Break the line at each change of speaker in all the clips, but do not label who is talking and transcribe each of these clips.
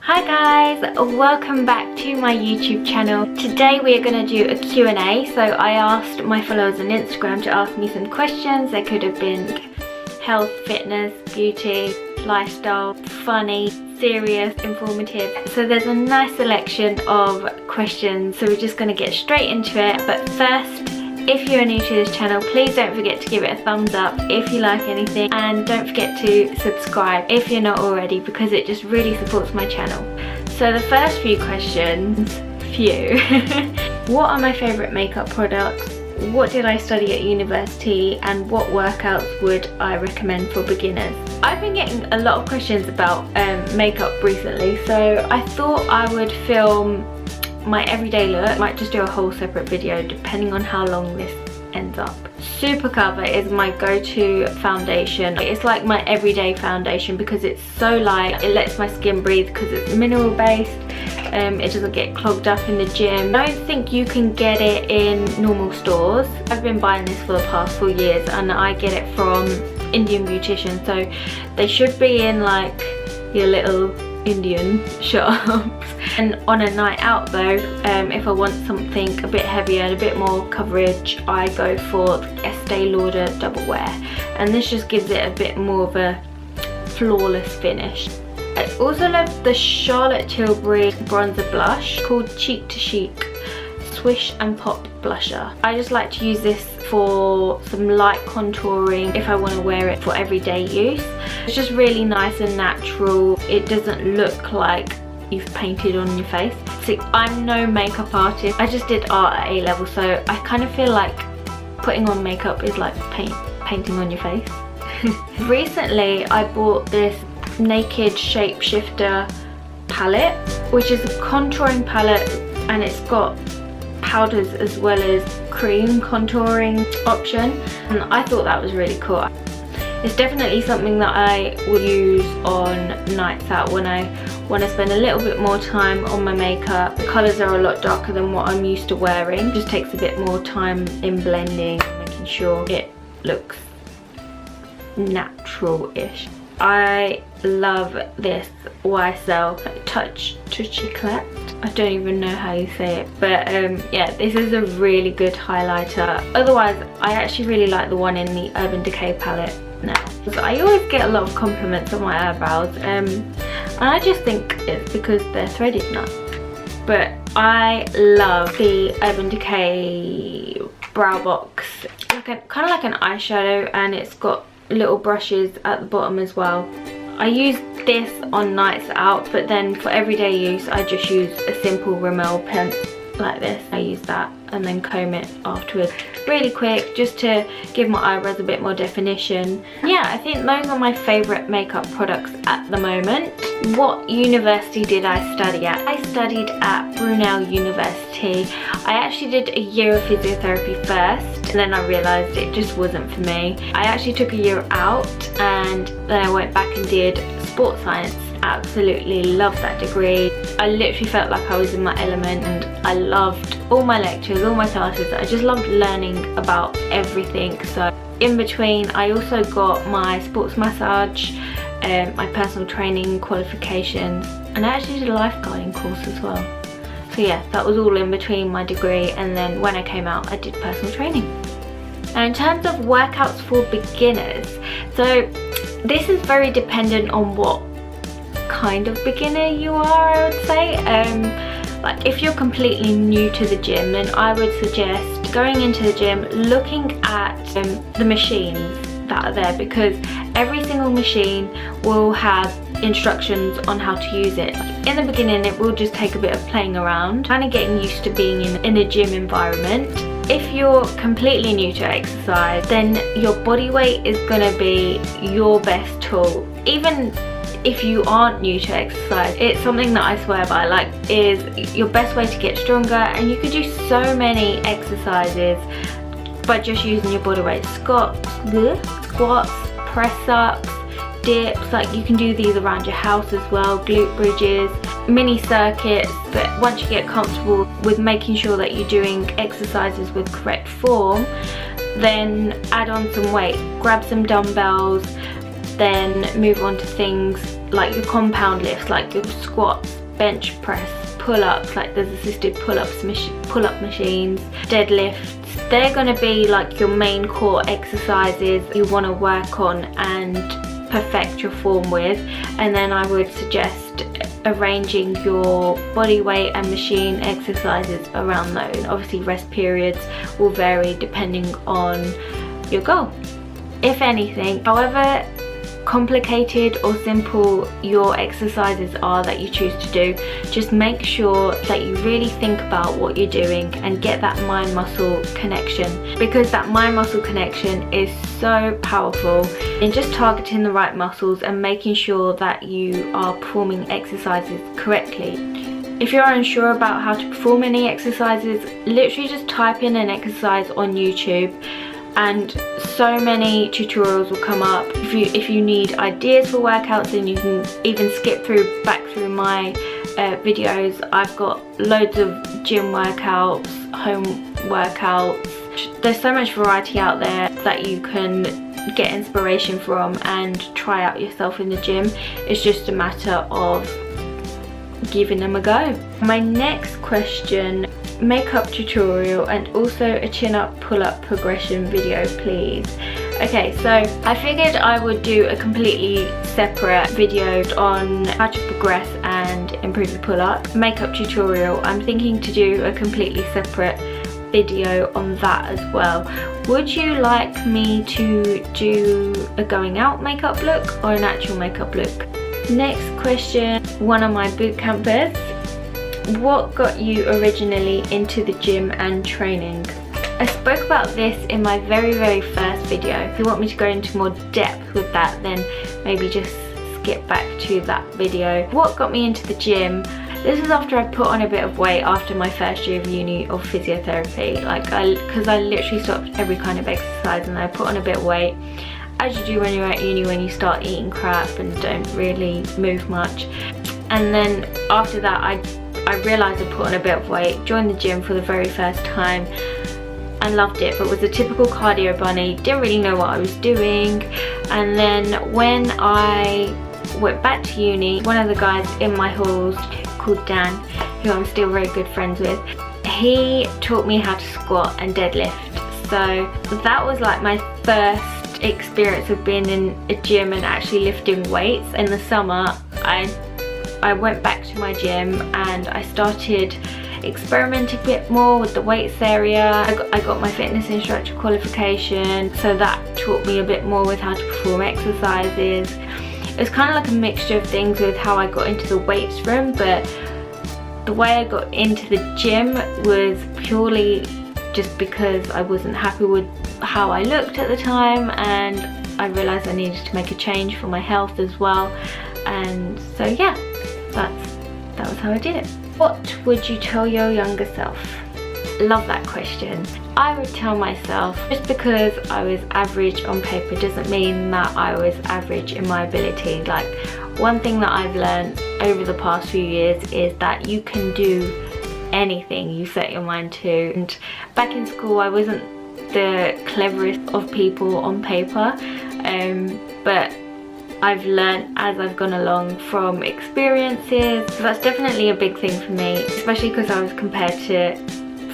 Hi guys, welcome back to my YouTube channel. Today we are going to do a Q&A. So I asked my followers on Instagram to ask me some questions. They could have been health, fitness, beauty, lifestyle, funny, serious, informative. So there's a nice selection of questions. So we're just going to get straight into it. But first, if you're new to this channel, please don't forget to give it a thumbs up if you like anything, and don't forget to subscribe if you're not already, because it just really supports my channel. So the first few questions, what are my favourite makeup products? What did I study at university, and what workouts would I recommend for beginners? I've been getting a lot of questions about makeup recently, so I thought I would film my everyday look. I might just do a whole separate video depending on how long this ends up. Super Cover is my go-to foundation. It's like my everyday foundation because it's so light. It lets my skin breathe because it's mineral based. It doesn't get clogged up in the gym. I don't think you can get it in normal stores. I've been buying this for the past 4 years and I get it from Indian beauticians, so they should be in like your little Indian shops. And on a night out though, if I want something a bit heavier and a bit more coverage, I go for the Estee Lauder Double Wear, and this just gives it a bit more of a flawless finish. I also love the Charlotte Tilbury bronzer blush called Cheek to Chic Swish and Pop blusher. I just like to use this for some light contouring if I want to wear it for everyday use. It's just really nice and natural. It doesn't look like you've painted on your face. See, I'm no makeup artist. I just did art at A-level, so I kind of feel like putting on makeup is like painting on your face. Recently I bought this Naked Shapeshifter palette, which is a contouring palette, and it's got powders as well as cream contouring option, and I thought that was really cool. It's definitely something that I will use on nights out when I want to spend a little bit more time on my makeup. The colours are a lot darker than what I'm used to wearing. It just takes a bit more time in blending, making sure it looks natural-ish. I love this YSL Touché Eclat. I don't even know how you say it, but yeah, this is a really good highlighter. Otherwise, I actually really like the one in the Urban Decay palette now. So I always get a lot of compliments on my eyebrows, and I just think it's because they're threaded nuts. But I love the Urban Decay brow box. Kind of like an eyeshadow, and it's got little brushes at the bottom as well. I use this on nights out, but then for everyday use I just use a simple Rimmel pen like this. I use that and then comb it afterwards really quick, just to give my eyebrows a bit more definition. Yeah, I think those are my favourite makeup products at the moment. What university did I study at? I studied at Brunel University. I actually did a year of physiotherapy first, and then I realised it just wasn't for me. I actually took a year out, and then I went back and did sports science. Absolutely loved that degree. I literally felt like I was in my element, and I loved all my lectures, all my classes. I just loved learning about everything. So in between I also got my sports massage, my personal training qualifications, and I actually did a lifeguarding course as well. So yeah, that was all in between my degree, and then when I came out I did personal training. Now in terms of workouts for beginners, so this is very dependent on what kind of beginner you are, I would say. Like if you're completely new to the gym, then I would suggest going into the gym, looking at the machines that are there, because every single machine will have instructions on how to use it. In the beginning it will just take a bit of playing around, kind of getting used to being in a gym environment. If you're completely new to exercise, then your body weight is going to be your best tool. Even if you aren't new to exercise, it's something that I swear by, like, is your best way to get stronger, and you can do so many exercises by just using your body weight. Squats, press ups, dips, like you can do these around your house as well, glute bridges, mini circuits. But once you get comfortable with making sure that you're doing exercises with correct form, then add on some weight, grab some dumbbells, then move on to things like your compound lifts, like your squats, bench press, pull-ups, like there's assisted pull-up machines, deadlifts. They're going to be like your main core exercises you want to work on and perfect your form with. And then I would suggest arranging your body weight and machine exercises around those. Obviously rest periods will vary depending on your goal. If anything, however complicated or simple your exercises are that you choose to do, just make sure that you really think about what you're doing and get that mind-muscle connection, because that mind-muscle connection is so powerful in just targeting the right muscles and making sure that you are performing exercises correctly. If you're unsure about how to perform any exercises, literally just type in an exercise on YouTube and so many tutorials will come up. If you need ideas for workouts, then you can even skip back through my videos. I've got loads of gym workouts, home workouts. There's so much variety out there that you can get inspiration from and try out yourself in the gym. It's just a matter of giving them a go. My next question: makeup tutorial and also a chin-up pull-up progression video, please. Okay, so I figured I would do a completely separate video on how to progress and improve the pull-up. Makeup tutorial, I'm thinking to do a completely separate video on that as well. Would you like me to do a going out makeup look or an actual makeup look? Next question, one of my boot campers: what got you originally into the gym and training? I spoke about this in my very first video. If you want me to go into more depth with that, then maybe just skip back to that video. What got me into the gym? This is after I put on a bit of weight after my first year of uni of physiotherapy. Because I literally stopped every kind of exercise and I put on a bit of weight, as you do when you're at uni, when you start eating crap and don't really move much. And then after that I realised I put on a bit of weight, joined the gym for the very first time and loved it, but was a typical cardio bunny, didn't really know what I was doing. And then when I went back to uni, one of the guys in my halls called Dan, who I'm still very good friends with, he taught me how to squat and deadlift. So that was like my first experience of being in a gym and actually lifting weights. In the summer I went back to my gym and I started experimenting a bit more with the weights area. I got my fitness instructor qualification, so that taught me a bit more with how to perform exercises. It was kind of like a mixture of things with how I got into the weights room, but the way I got into the gym was purely just because I wasn't happy with how I looked at the time, and I realised I needed to make a change for my health as well. And so yeah, that was how I did it. What would you tell your younger self? Love that question. I would tell myself, just because I was average on paper doesn't mean that I was average in my ability. Like, one thing that I've learned over the past few years is that you can do anything you set your mind to. And back in school I wasn't the cleverest of people on paper, but I've learned as I've gone along from experiences. So that's definitely a big thing for me, especially because I was compared to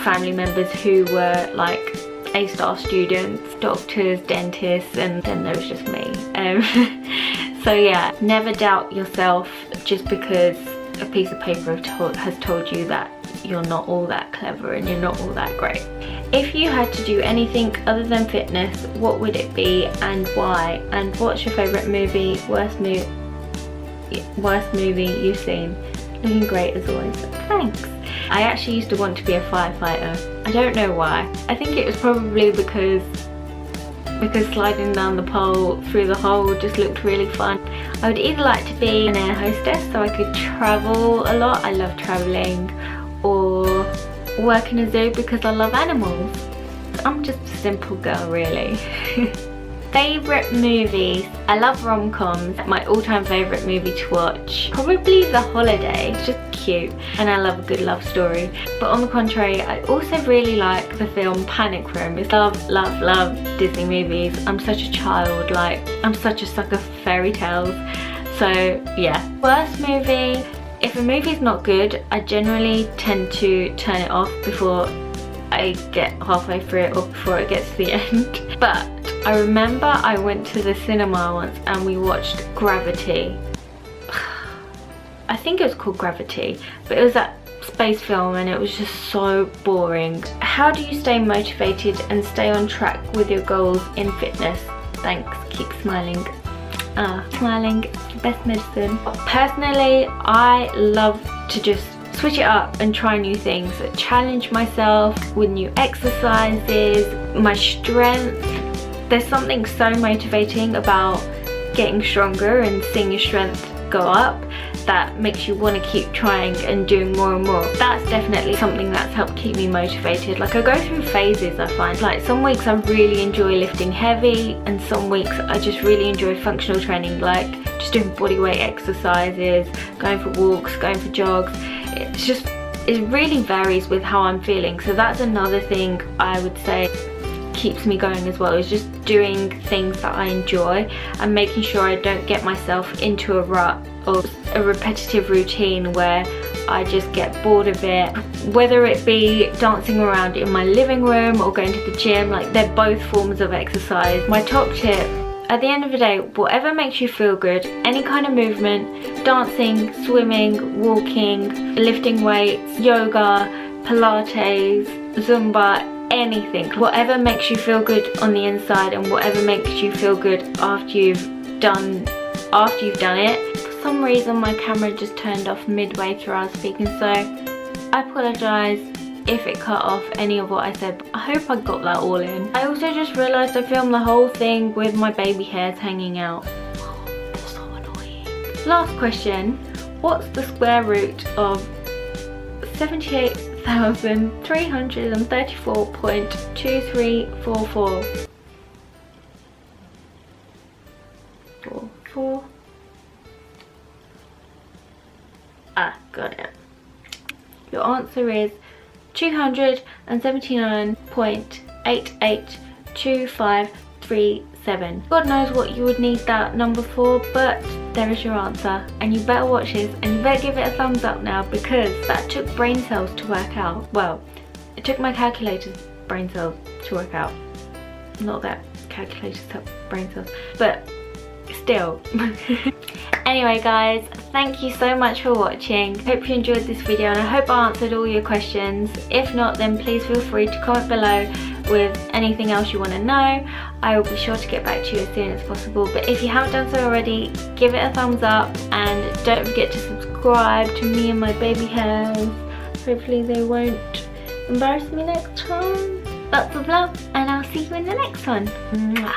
family members who were like A-star students, doctors, dentists, and then there was just me. So yeah, never doubt yourself just because a piece of paper has told you that you're not all that clever and you're not all that great. If you had to do anything other than fitness, what would it be and why? And what's your favourite movie, worst movie you've seen? Looking great as always. Thanks. I actually used to want to be a firefighter. I don't know why. I think it was probably because sliding down the pole through the hole just looked really fun. I would either like to be an air hostess so I could travel a lot. I love travelling. Or work in a zoo because I love animals. I'm just a simple girl, really. Favourite movies? I love rom-coms. My all-time favourite movie to watch, probably The Holiday. It's just cute and I love a good love story. But on the contrary, I also really like the film Panic Room. It's love Disney movies. I'm such a child, like I'm such a sucker for fairy tales. So yeah. Worst movie. If a movie's not good, I generally tend to turn it off before I get halfway through it or before it gets to the end. But I remember I went to the cinema once and we watched Gravity. I think it was called Gravity, but it was that space film and it was just so boring. How do you stay motivated and stay on track with your goals in fitness? Thanks, keep smiling. Smiling is the best medicine. Personally, I love to just switch it up and try new things, challenge myself with new exercises, my strength. There's something so motivating about getting stronger and seeing your strength go up that makes you want to keep trying and doing more and more. That's definitely something that's helped keep me motivated. Like, I go through phases, I find. Like, some weeks I really enjoy lifting heavy and some weeks I just really enjoy functional training, like just doing bodyweight exercises, going for walks, going for jogs. It really varies with how I'm feeling. So that's another thing I would say keeps me going as well, is just doing things that I enjoy and making sure I don't get myself into a rut or a repetitive routine where I just get bored of it. Whether it be dancing around in my living room or going to the gym, like, they're both forms of exercise. My top tip, at the end of the day, whatever makes you feel good, any kind of movement, dancing, swimming, walking, lifting weights, yoga, Pilates, Zumba, anything, whatever makes you feel good on the inside and whatever makes you feel good after you've done it. For some reason my camera just turned off midway through I was speaking, so I apologise if it cut off any of what I said, but I hope I got that all in. I also just realised I filmed the whole thing with my baby hairs hanging out. That's so annoying. Last question, what's the square root of 78,334.2344? 4. Got it. Your answer is 279.882537. God knows what you would need that number for, but there is your answer. And you better watch this and you better give it a thumbs up now, because that took brain cells to work out. Well, it took my calculator's brain cells to work out. Not that calculators have brain cells, but still. Anyway guys, thank you so much for watching. Hope you enjoyed this video and I hope I answered all your questions. If not, then please feel free to comment below with anything else you want to know. I will be sure to get back to you as soon as possible, but if you haven't done so already, give it a thumbs up and don't forget to subscribe to me and my baby hairs. Hopefully they won't embarrass me next time. Lots of love and I'll see you in the next one. Mwah.